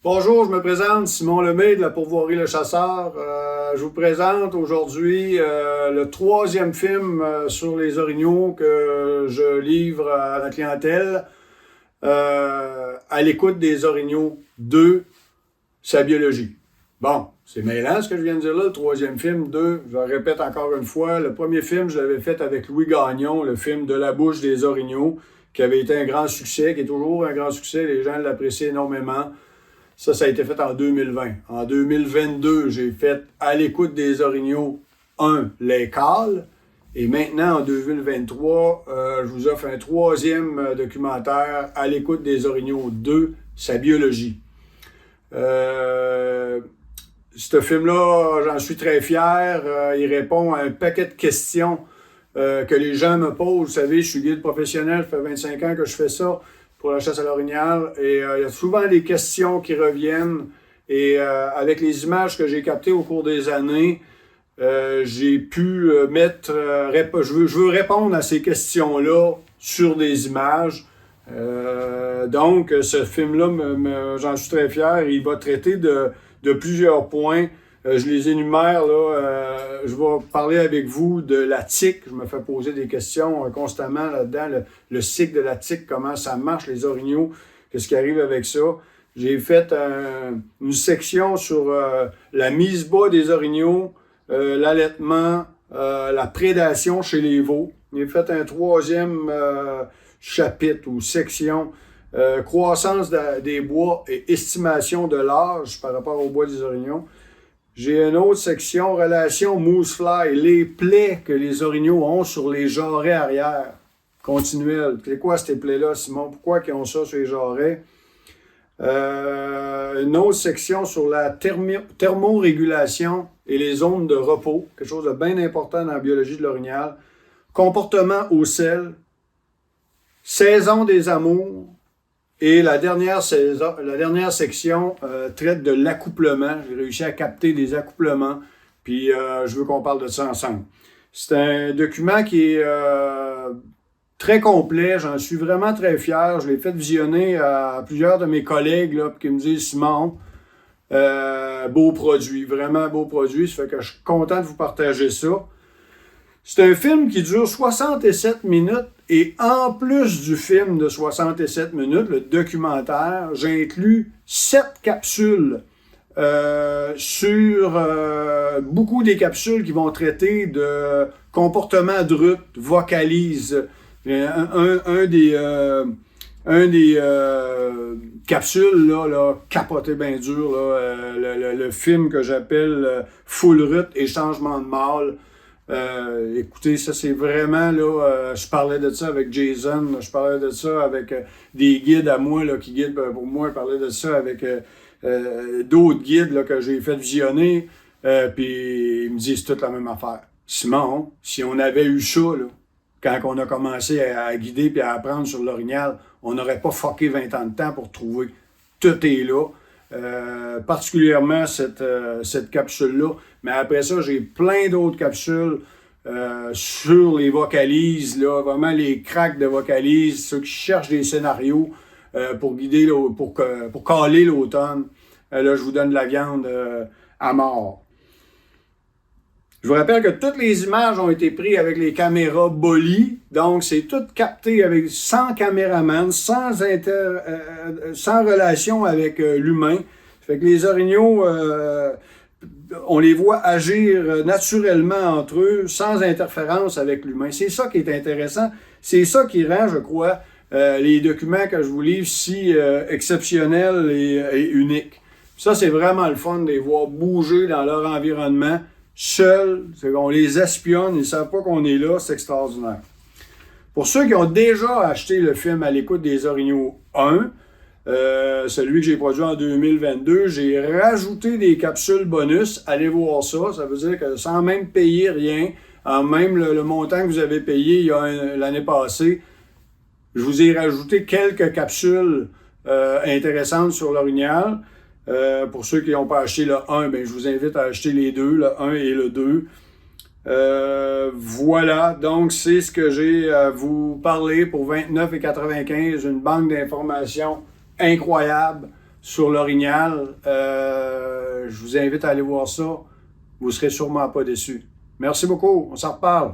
Bonjour, je me présente, Simon Lemay de la Pourvoirie Le Chasseur. Je vous présente aujourd'hui le troisième film sur les orignaux que je livre à la clientèle. À l'écoute des orignaux 2, sa biologie. Bon, c'est mêlant ce que je viens de dire là, le troisième film, 2, je le répète encore une fois, le premier film, je l'avais fait avec Louis Gagnon, le film De la bouche des orignaux, qui avait été un grand succès, qui est toujours un grand succès, les gens l'apprécient énormément. Ça a été fait en 2020. En 2022, j'ai fait À l'écoute des orignaux 1, Les cales. Et maintenant, en 2023, je vous offre un troisième documentaire, À l'écoute des orignaux 2, sa biologie. Ce film-là, j'en suis très fier. Il répond à un paquet de questions que les gens me posent. Vous savez, je suis guide professionnel, ça fait 25 ans que je fais ça pour la chasse à l'orignal. Et il y a souvent des questions qui reviennent. Et avec les images que j'ai captées au cours des années, j'ai pu je veux répondre à ces questions-là sur des images. Donc, ce film-là, j'en suis très fier. Il va traiter de plusieurs points. Je les énumère, là. Je vais parler avec vous de la tique. Je me fais poser des questions constamment là-dedans. Le cycle de la tique, comment ça marche, les orignaux, qu'est-ce qui arrive avec ça. J'ai fait une section sur la mise bas des orignaux, l'allaitement, la prédation chez les veaux. J'ai fait un troisième chapitre ou section, croissance des bois et estimation de l'âge par rapport au bois des orignaux. J'ai une autre section, relation moose-fly, les plaies que les orignaux ont sur les jarrets arrière continuels. C'est quoi ces plaies-là, Simon? Pourquoi ils ont ça sur les jarrets? Une autre section sur la thermorégulation et les zones de repos, quelque chose de bien important dans la biologie de l'orignal. Comportement au sel, saison des amours. Et la dernière section traite de l'accouplement. J'ai réussi à capter des accouplements, puis je veux qu'on parle de ça ensemble. C'est un document qui est très complet, j'en suis vraiment très fier. Je l'ai fait visionner à plusieurs de mes collègues là, qui me disent « Simon, beau produit, vraiment beau produit », ça fait que je suis content de vous partager ça. C'est un film qui dure 67 minutes et en plus du film de 67 minutes, le documentaire, j'inclus 7 capsules sur beaucoup des capsules qui vont traiter de comportement de rut, vocalise. Un des capsules, là, capoté bien dur, là, le film que j'appelle Full Rut et changement de mâle. Écoutez, ça c'est vraiment, là, je parlais de ça avec Jason, je parlais de ça avec des guides à moi, là, qui guident pour moi, je parlais de ça avec d'autres guides là, que j'ai fait visionner, puis ils me disent toute la même affaire. Simon, si on avait eu ça, là, quand on a commencé à guider et à apprendre sur l'orignal, on n'aurait pas fucké 20 ans de temps pour trouver. Tout est là. Particulièrement cette capsule-là. Mais après ça, j'ai plein d'autres capsules sur les vocalises, là, vraiment les cracks de vocalises, ceux qui cherchent des scénarios pour guider, pour caler l'automne. Là, je vous donne de la viande à mort. Je vous rappelle que toutes les images ont été prises avec les caméras Bolly, donc c'est tout capté avec sans caméraman, sans relation avec l'humain. Fait que les orignaux, on les voit agir naturellement entre eux, sans interférence avec l'humain. C'est ça qui est intéressant. C'est ça qui rend, je crois, les documents que je vous livre si exceptionnels et uniques. Ça, c'est vraiment le fun de les voir bouger dans leur environnement. Seuls, on les espionne, ils ne savent pas qu'on est là, c'est extraordinaire. Pour ceux qui ont déjà acheté le film À l'écoute des orignaux 1, celui que j'ai produit en 2022, j'ai rajouté des capsules bonus, allez voir ça, ça veut dire que sans même payer rien, en même le montant que vous avez payé l'année passée, je vous ai rajouté quelques capsules intéressantes sur l'orignal. Pour ceux qui n'ont pas acheté le 1, ben, je vous invite à acheter les deux, le 1 et le 2. Voilà, donc c'est ce que j'ai à vous parler pour 29,95, une banque d'informations incroyable sur l'Orignal. Je vous invite à aller voir ça. Vous ne serez sûrement pas déçus. Merci beaucoup. On s'en reparle.